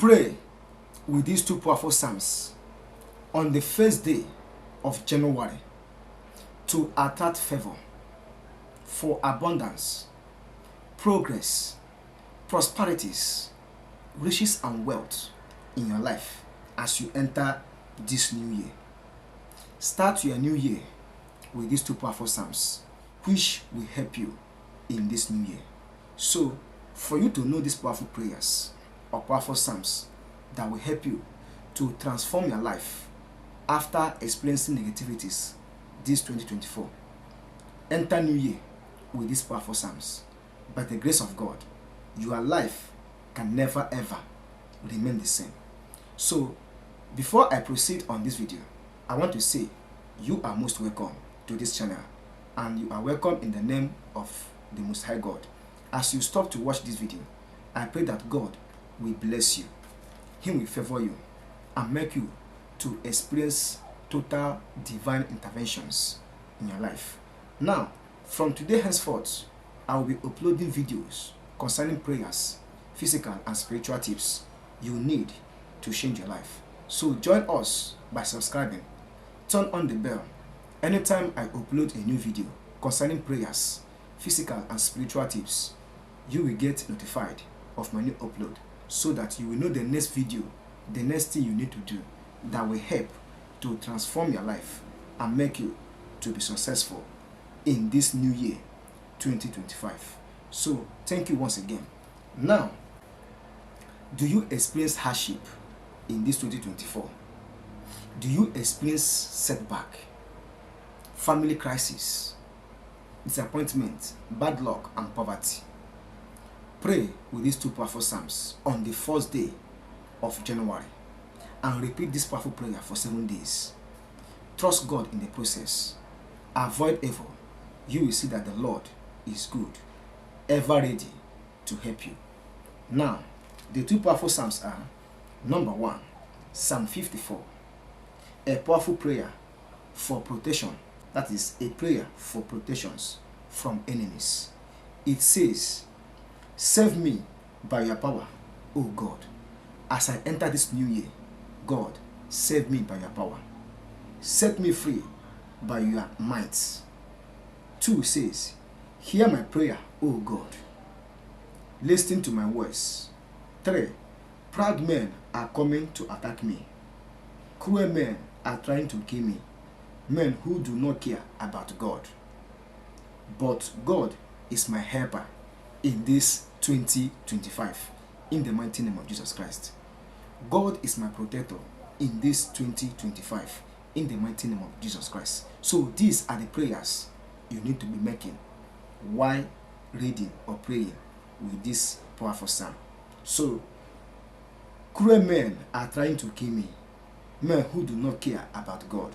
Pray with these two powerful psalms on the first day of January to attract favor for abundance, progress, prosperities, riches and wealth in your life as you enter this new year. Start your new year with these two powerful psalms, which will help you in this new year. So, for you to know these powerful prayers or powerful psalms that will help you to transform your life after experiencing negativities this 2024, enter new year with these powerful psalms. By the grace of God, your life can never ever remain the same. So, before I proceed on this video, I want to say you are most welcome to this channel, and you are welcome in the name of the Most High God. As you stop to watch this video, I pray that God will bless you, He will favor you, and make you to experience total divine interventions in your life. Now, from today henceforth, I will be uploading videos concerning prayers, physical and spiritual tips you need to change your life. So join us by subscribing, turn on the bell. Anytime I upload a new video concerning prayers, physical and spiritual tips, you will get notified of my new upload, so that you will know the next video, the next thing you need to do that will help to transform your life and make you to be successful in this new year 2025. So thank you once again. Now, do you experience hardship in this 2024? Do you experience setback, family crisis, disappointment, bad luck and poverty? Pray with these two powerful psalms on the first day of January and repeat this powerful prayer for 7 days. Trust God in the process. Avoid evil. You will see that the Lord is good, ever ready to help you. Now, the two powerful psalms are: number 1, Psalm 54, a powerful prayer for protection. That is a prayer for protections from enemies. It says, "Save me by your power, O God. As I enter this new year, God, save me by your power. Set me free by your might." 2 says, "Hear my prayer, O God. Listen to my voice." 3, proud men are coming to attack me. Cruel men are trying to kill me. Men who do not care about God. But God is my helper in this 2025, in the mighty name of Jesus Christ. God is my protector in this 2025, in the mighty name of Jesus Christ. So these are the prayers you need to be making while reading or praying with this powerful psalm. So, cruel men are trying to kill me, men who do not care about God.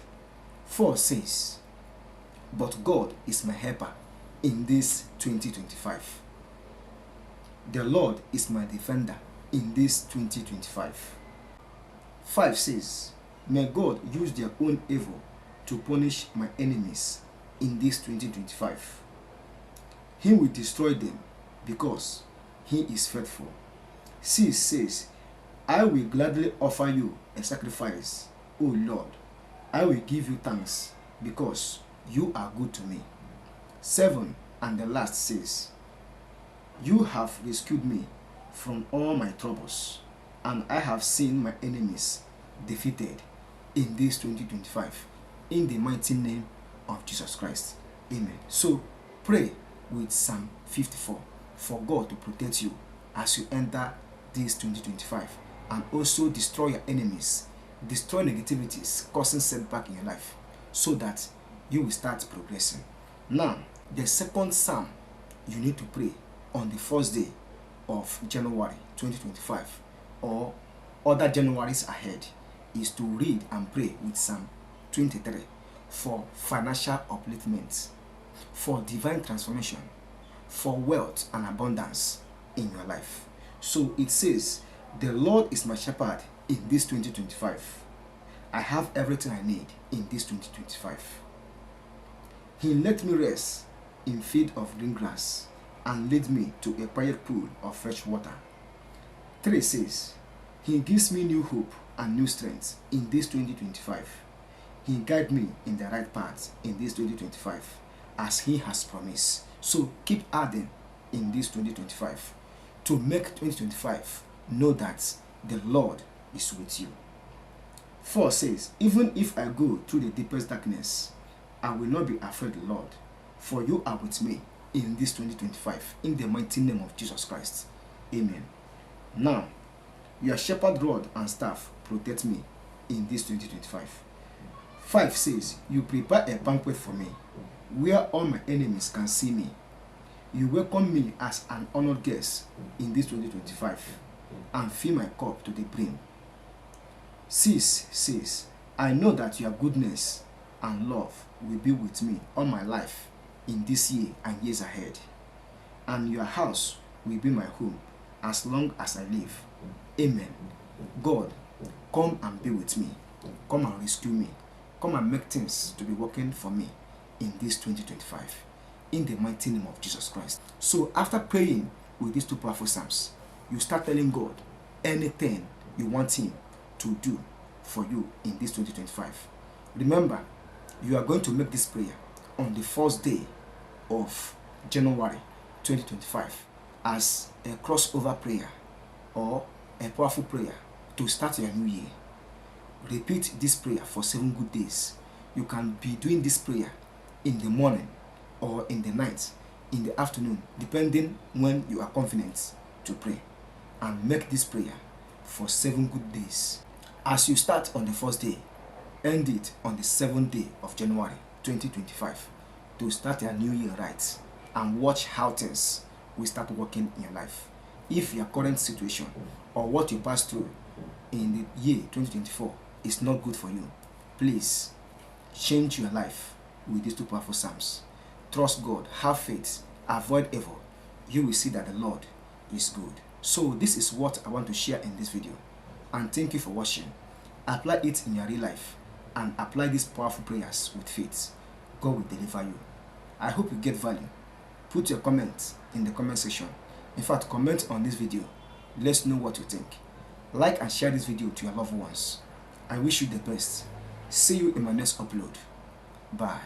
4 says, but God is my helper in this 2025. The Lord is my defender in this 2025. 5 says, may God use their own evil to punish my enemies in this 2025. He will destroy them because He is faithful. 6 says, I will gladly offer you a sacrifice, O Lord. I will give you thanks because you are good to me. 7 and the last says, you have rescued me from all my troubles, and I have seen my enemies defeated in this 2025, in the mighty name of Jesus Christ. Amen. So pray with Psalm 54 for God to protect you as you enter this 2025, and also destroy your enemies, destroy negativities causing setback in your life, so that you will start progressing. Now, the second psalm you need to pray on the first day of January 2025 or other Januaries ahead is to read and pray with Psalm 23 for financial upliftment, for divine transformation, for wealth and abundance in your life. So it says, the Lord is my shepherd in this 2025. I have everything I need in this 2025. He let me rest in field of green grass and lead me to a quiet pool of fresh water. 3 says, He gives me new hope and new strength in this 2025. He guides me in the right path in this 2025 as He has promised. So keep adding in this 2025 to make 2025 know that the Lord is with you. 4 says, even if I go through the deepest darkness, I will not be afraid, Lord, for you are with me in this 2025, in the mighty name of Jesus Christ. Amen. Now, your shepherd rod and staff protect me in this 2025. 5 says, you prepare a banquet for me, where all my enemies can see me. You welcome me as an honored guest in this 2025, and fill my cup to the brim. 6 says, I know that your goodness and love will be with me all my life in this year and years ahead, and your house will be my home as long as I live. Amen. God, come and be with me. Come and rescue me. Come and make things to be working for me in this 2025. In the mighty name of Jesus Christ. So after praying with these 2 powerful psalms, you start telling God anything you want Him to do for you in this 2025. Remember, you are going to make this prayer on the first day of January 2025 as a crossover prayer or a powerful prayer to start your new year. Repeat this prayer for 7 good days. You can be doing this prayer in the morning or in the night, in the afternoon, depending when you are confident to pray. And make this prayer for 7 good days. As you start on the first day, end it on the 7th day of January 2025 to start your new year right, and watch how things will start working in your life. If your current situation or what you passed through in the year 2024 is not good for you, please change your life with these 2 powerful psalms. Trust God, have faith, avoid evil. You will see that the Lord is good. So this is what I want to share in this video, and thank you for watching. Apply it in your real life and apply these powerful prayers with faith. God will deliver you. I hope you get value. Put your comments in the comment section. In fact, comment on this video. Let's know what you think. Like and share this video to your loved ones. I wish you the best. See you in my next upload. Bye.